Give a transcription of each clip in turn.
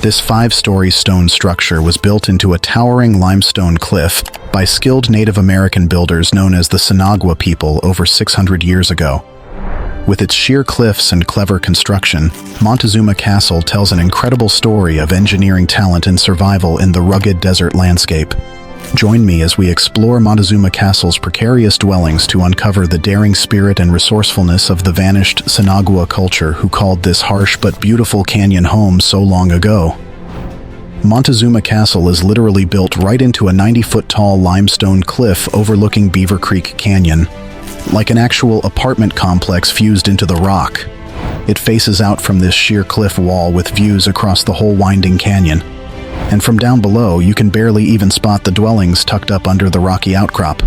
This 5-story stone structure was built into a towering limestone cliff by skilled Native American builders known as the Sinagua people over 600 years ago. With its sheer cliffs and clever construction, Montezuma Castle tells an incredible story of engineering talent and survival in the rugged desert landscape. Join me as we explore Montezuma Castle's precarious dwellings to uncover the daring spirit and resourcefulness of the vanished Sinagua culture who called this harsh but beautiful canyon home so long ago. Montezuma Castle is literally built right into a 90-foot-tall limestone cliff overlooking Beaver Creek Canyon. Like an actual apartment complex fused into the rock. It faces out from this sheer cliff wall with views across the whole winding canyon. And from down below, you can barely even spot the dwellings tucked up under the rocky outcrop.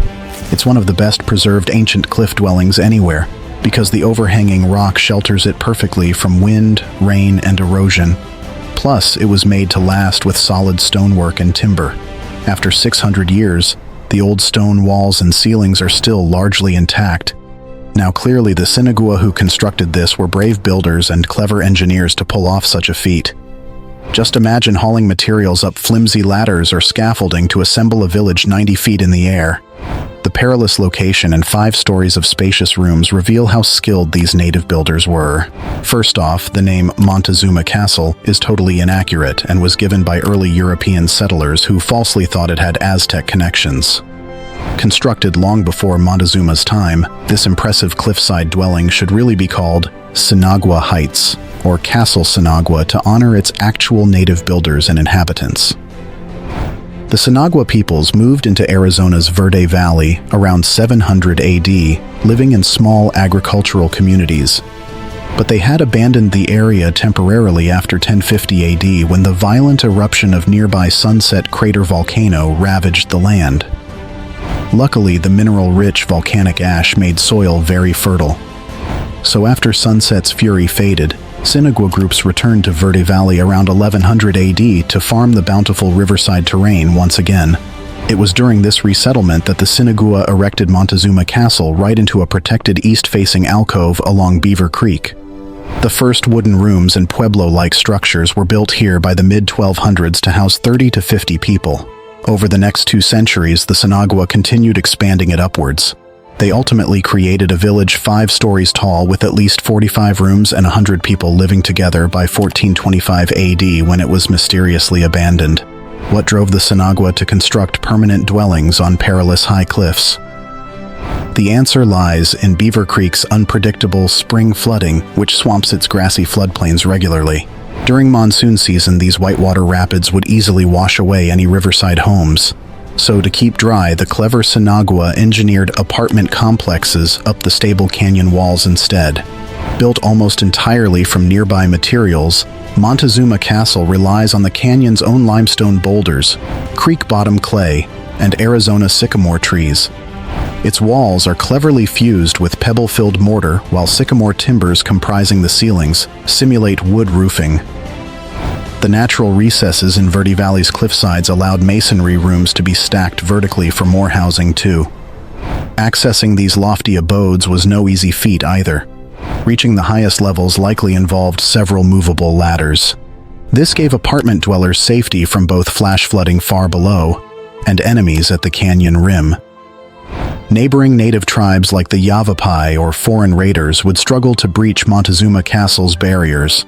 It's one of the best preserved ancient cliff dwellings anywhere, because the overhanging rock shelters it perfectly from wind, rain, and erosion. Plus, it was made to last with solid stonework and timber. After 600 years, the old stone walls and ceilings are still largely intact. Now clearly the Sinagua who constructed this were brave builders and clever engineers to pull off such a feat. Just imagine hauling materials up flimsy ladders or scaffolding to assemble a village 90 feet in the air. The perilous location and 5 stories of spacious rooms reveal how skilled these native builders were. First off, the name Montezuma Castle is totally inaccurate and was given by early European settlers who falsely thought it had Aztec connections. Constructed long before Montezuma's time, this impressive cliffside dwelling should really be called Sinagua Heights, or Castle Sinagua, to honor its actual native builders and inhabitants. The Sinagua peoples moved into Arizona's Verde Valley around 700 AD, living in small agricultural communities. But they had abandoned the area temporarily after 1050 AD when the violent eruption of nearby Sunset Crater volcano ravaged the land. Luckily, the mineral-rich volcanic ash made soil very fertile. So after Sunset's fury faded, Sinagua groups returned to Verde Valley around 1100 AD to farm the bountiful riverside terrain once again. It was during this resettlement that the Sinagua erected Montezuma Castle right into a protected east-facing alcove along Beaver Creek. The first wooden rooms and pueblo-like structures were built here by the mid-1200s to house 30 to 50 people. Over the next 2 centuries, the Sinagua continued expanding it upwards. They ultimately created a village 5 stories tall with at least 45 rooms and 100 people living together by 1425 AD when it was mysteriously abandoned. What drove the Sinagua to construct permanent dwellings on perilous high cliffs? The answer lies in Beaver Creek's unpredictable spring flooding, which swamps its grassy floodplains regularly. During monsoon season, these whitewater rapids would easily wash away any riverside homes. So to keep dry, the clever Sinagua engineered apartment complexes up the stable canyon walls instead. Built almost entirely from nearby materials, Montezuma Castle relies on the canyon's own limestone boulders, creek bottom clay, and Arizona sycamore trees. Its walls are cleverly fused with pebble-filled mortar, while sycamore timbers comprising the ceilings simulate wood roofing. The natural recesses in Verde Valley's cliffsides allowed masonry rooms to be stacked vertically for more housing too. Accessing these lofty abodes was no easy feat either. Reaching the highest levels likely involved several movable ladders. This gave apartment dwellers safety from both flash flooding far below and enemies at the canyon rim. Neighboring native tribes like the Yavapai or foreign raiders would struggle to breach Montezuma Castle's barriers.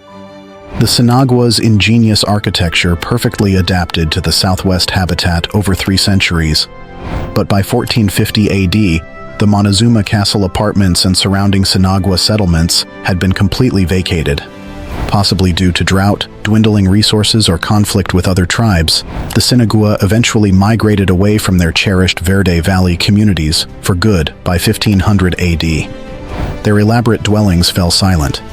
The Sinagua's ingenious architecture perfectly adapted to the southwest habitat over 3 centuries. But by 1450 AD, the Montezuma Castle apartments and surrounding Sinagua settlements had been completely vacated. Possibly due to drought, dwindling resources, or conflict with other tribes, the Sinagua eventually migrated away from their cherished Verde Valley communities for good by 1500 AD. Their elaborate dwellings fell silent.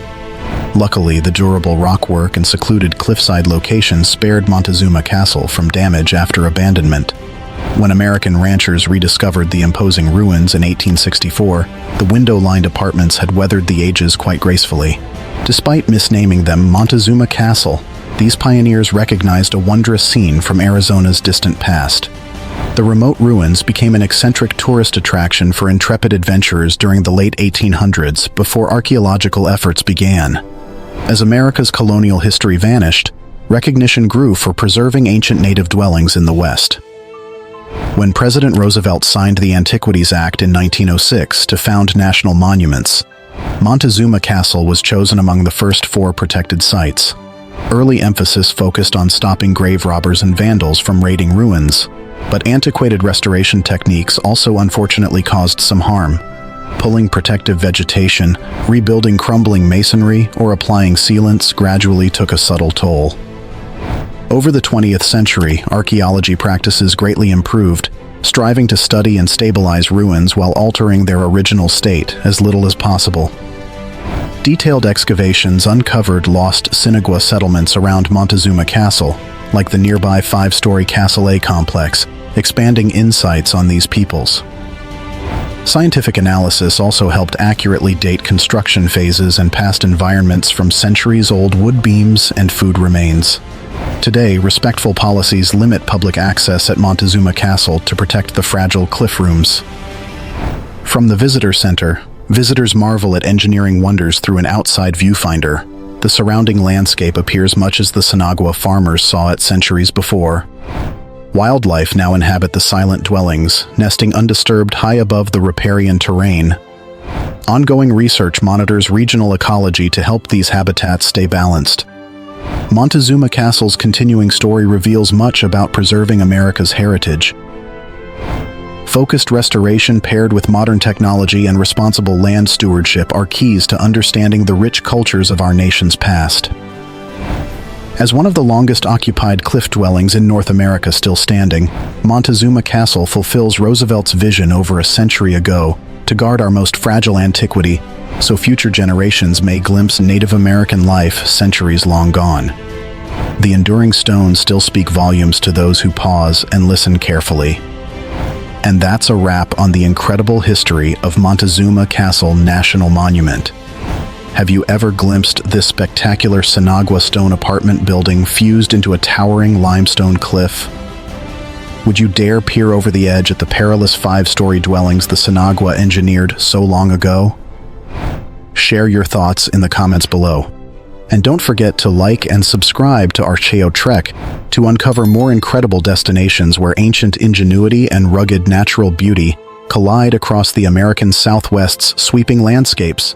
Luckily, the durable rockwork and secluded cliffside locations spared Montezuma Castle from damage after abandonment. When American ranchers rediscovered the imposing ruins in 1864, the window-lined apartments had weathered the ages quite gracefully. Despite misnaming them Montezuma Castle, these pioneers recognized a wondrous scene from Arizona's distant past. The remote ruins became an eccentric tourist attraction for intrepid adventurers during the late 1800s before archaeological efforts began. As America's colonial history vanished, recognition grew for preserving ancient native dwellings in the West. When President Roosevelt signed the Antiquities Act in 1906 to found national monuments, Montezuma Castle was chosen among the first 4 protected sites. Early emphasis focused on stopping grave robbers and vandals from raiding ruins, but antiquated restoration techniques also unfortunately caused some harm. Pulling protective vegetation, rebuilding crumbling masonry, or applying sealants gradually took a subtle toll. Over the 20th century, archaeology practices greatly improved, striving to study and stabilize ruins while altering their original state as little as possible. Detailed excavations uncovered lost Sinagua settlements around Montezuma Castle, like the nearby 5-story Castle A complex, expanding insights on these peoples. Scientific analysis also helped accurately date construction phases and past environments from centuries-old wood beams and food remains. Today, respectful policies limit public access at Montezuma Castle to protect the fragile cliff rooms. From the visitor center, visitors marvel at engineering wonders through an outside viewfinder. The surrounding landscape appears much as the Sinagua farmers saw it centuries before. Wildlife now inhabit the silent dwellings, nesting undisturbed high above the riparian terrain. Ongoing research monitors regional ecology to help these habitats stay balanced. Montezuma Castle's continuing story reveals much about preserving America's heritage. Focused restoration paired with modern technology and responsible land stewardship are keys to understanding the rich cultures of our nation's past. As one of the longest occupied cliff dwellings in North America still standing, Montezuma Castle fulfills Roosevelt's vision over a century ago to guard our most fragile antiquity, so future generations may glimpse Native American life centuries long gone. The enduring stones still speak volumes to those who pause and listen carefully. And that's a wrap on the incredible history of Montezuma Castle National Monument. Have you ever glimpsed this spectacular Sinagua stone apartment building fused into a towering limestone cliff? Would you dare peer over the edge at the perilous 5-story dwellings the Sinagua engineered so long ago? Share your thoughts in the comments below. And don't forget to like and subscribe to Archeo Trek to uncover more incredible destinations where ancient ingenuity and rugged natural beauty collide across the American Southwest's sweeping landscapes.